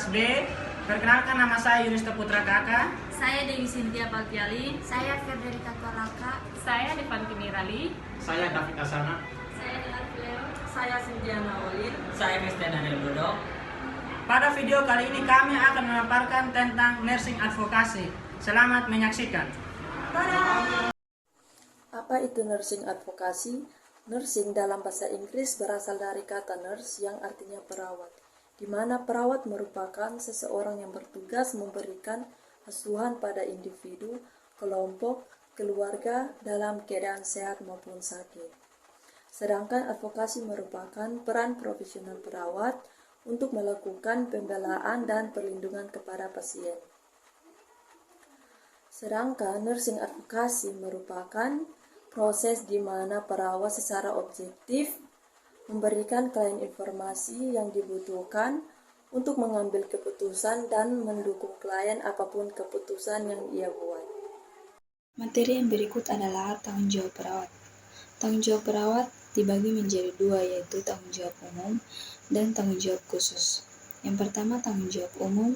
kelas B. Perkenalkan, nama saya Yunista Putra Kakak. Saya Dewi Sintia Paltiali. Saya Federica Toraka. Saya Devanti Mirali. Saya David Asana. Saya Delar Leo. Saya Sindiana Olin. Saya Mr. Daniel Bodo. Pada video kali ini kami akan memaparkan tentang nursing advokasi. Selamat menyaksikan. Apa itu nursing advokasi? Nursing dalam bahasa Inggris berasal dari kata nurse yang artinya perawat, di mana perawat merupakan seseorang yang bertugas memberikan asuhan pada individu, kelompok, keluarga dalam keadaan sehat maupun sakit. Sedangkan advokasi merupakan peran profesional perawat untuk melakukan pembelaan dan perlindungan kepada pasien. Sedangkan nursing advokasi merupakan proses di mana perawat secara objektif memberikan klien informasi yang dibutuhkan untuk mengambil keputusan dan mendukung klien apapun keputusan yang ia buat. Materi yang berikut adalah tanggung jawab perawat. Tanggung jawab perawat dibagi menjadi dua, yaitu tanggung jawab umum dan tanggung jawab khusus. Yang pertama, tanggung jawab umum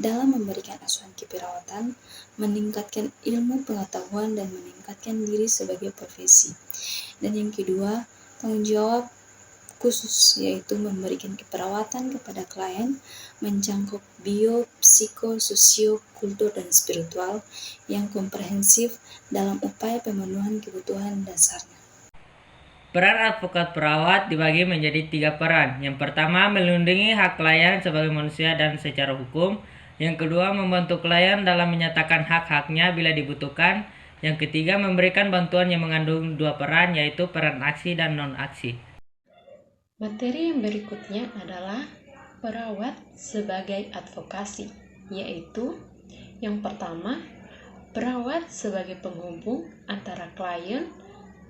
dalam memberikan asuhan keperawatan, meningkatkan ilmu pengetahuan dan meningkatkan diri sebagai profesi. Dan yang kedua, tanggung jawab khusus, yaitu memberikan keperawatan kepada klien, mencakup bio, psiko, sosio, kultur, dan spiritual yang komprehensif dalam upaya pemenuhan kebutuhan dasarnya. Peran advokat perawat dibagi menjadi 3 peran. Yang pertama, melindungi hak klien sebagai manusia dan secara hukum. Yang kedua, membantu klien dalam menyatakan hak-haknya bila dibutuhkan. Yang ketiga, memberikan bantuan yang mengandung 2 peran, yaitu peran aksi dan non-aksi. Materi yang berikutnya adalah perawat sebagai advokasi, yaitu yang pertama, perawat sebagai penghubung antara klien,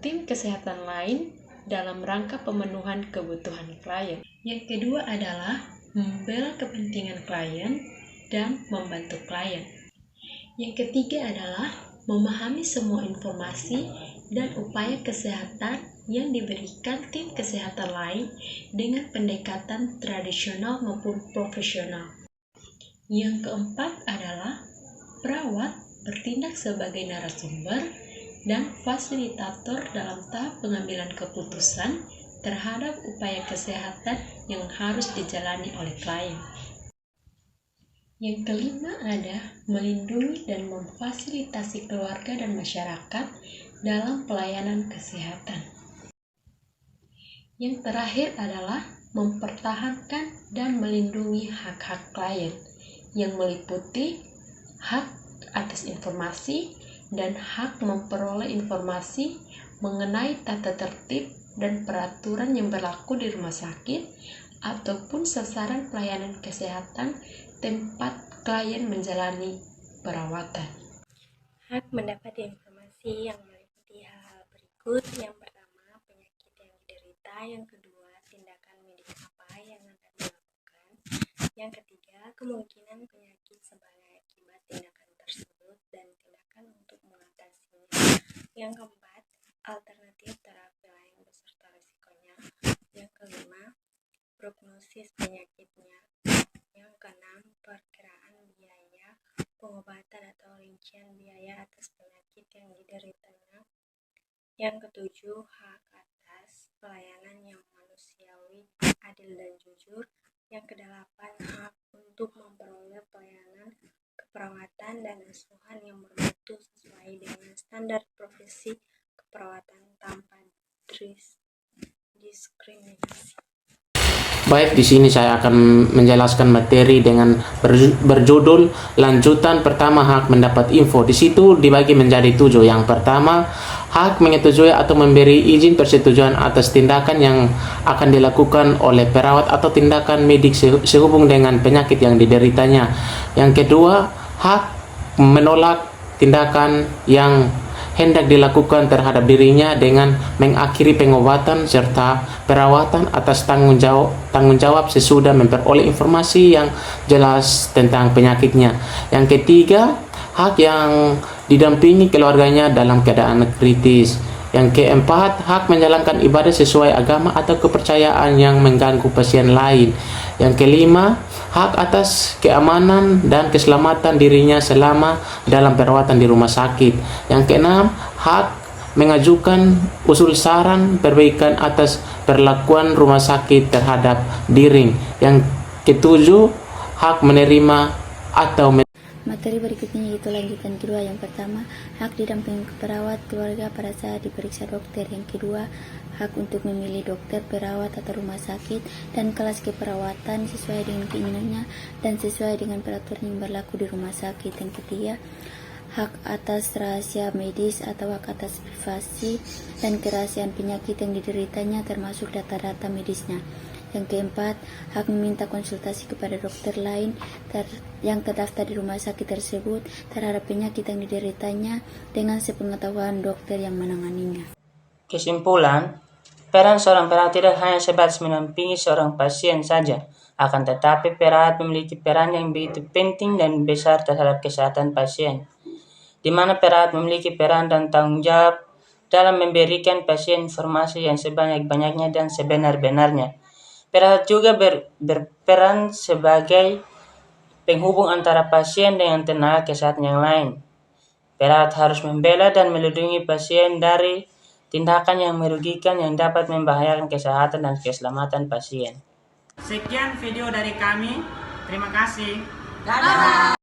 tim kesehatan lain dalam rangka pemenuhan kebutuhan klien. Yang kedua adalah membela kepentingan klien dan membantu klien. Yang ketiga adalah memahami semua informasi dan upaya kesehatan yang diberikan tim kesehatan lain dengan pendekatan tradisional maupun profesional. Yang keempat adalah perawat bertindak sebagai narasumber dan fasilitator dalam tahap pengambilan keputusan terhadap upaya kesehatan yang harus dijalani oleh klien. Yang kelima ada melindungi dan memfasilitasi keluarga dan masyarakat dalam pelayanan kesehatan. Yang terakhir adalah mempertahankan dan melindungi hak-hak klien yang meliputi hak atas informasi dan hak memperoleh informasi mengenai tata tertib dan peraturan yang berlaku di rumah sakit ataupun sasaran pelayanan kesehatan tempat klien menjalani perawatan. Hak mendapat informasi yang meliputi hal-hal berikut. Yang pertama, penyakit yang diderita. Yang kedua, tindakan medis apa yang akan dilakukan. Yang ketiga, kemungkinan penyakit sebagai akibat tindakan tersebut dan tindakan untuk mengatasinya. Yang keempat, alternatif terapi lain beserta risikonya. Yang kelima, prognosis penyakitnya. Yang keenam, perkiraan biaya pengobatan atau rincian biaya atas penyakit yang dideritanya. Yang ketujuh, hak atas pelayanan yang manusiawi, adil dan jujur. Yang kedelapan, hak untuk memperoleh pelayanan keperawatan dan asuhan yang bermutu sesuai dengan standar profesi keperawatan tanpa diskriminasi. Baik, di sini saya akan menjelaskan materi dengan berjudul lanjutan pertama hak mendapat info. Di situ dibagi menjadi 7. Yang pertama, hak menyetujui atau memberi izin persetujuan atas tindakan yang akan dilakukan oleh perawat atau tindakan medik sehubung dengan penyakit yang dideritanya. Yang kedua, hak menolak tindakan yang hendak dilakukan terhadap dirinya dengan mengakhiri pengobatan serta perawatan atas tanggung jawab sesudah memperoleh informasi yang jelas tentang penyakitnya. Yang ketiga, hak yang didampingi keluarganya dalam keadaan kritis. Yang keempat, hak menjalankan ibadah sesuai agama atau kepercayaan yang mengganggu pasien lain. Yang kelima, hak atas keamanan dan keselamatan dirinya selama dalam perawatan di rumah sakit. Yang keenam, hak mengajukan usul saran perbaikan atas perlakuan rumah sakit terhadap diri. Yang ketujuh, hak menerima atau Materi berikutnya yaitu lanjutan kedua. Yang pertama, hak didampingi perawat keluarga pada saat diperiksa dokter. Yang kedua, hak untuk memilih dokter, perawat atau rumah sakit dan kelas keperawatan sesuai dengan keinginannya dan sesuai dengan peraturan yang berlaku di rumah sakit. Yang ketiga, hak atas rahasia medis atau hak atas privasi dan kerahasiaan penyakit yang dideritanya termasuk data-data medisnya. Yang keempat, hak meminta konsultasi kepada dokter lain yang terdaftar di rumah sakit tersebut terhadap penyakit yang dideritanya dengan sepengetahuan dokter yang menanganinya. Kesimpulan, peran seorang perawat tidak hanya sebatas menampingi seorang pasien saja, akan tetapi perawat memiliki peran yang begitu penting dan besar terhadap kesehatan pasien, di mana perawat memiliki peran dan tanggung jawab dalam memberikan pasien informasi yang sebanyak-banyaknya dan sebenar-benarnya. Perawat juga berperan sebagai penghubung antara pasien dengan tenaga kesehatan yang lain. Perawat harus membela dan melindungi pasien dari tindakan yang merugikan yang dapat membahayakan kesehatan dan keselamatan pasien. Sekian video dari kami. Terima kasih. Dadah.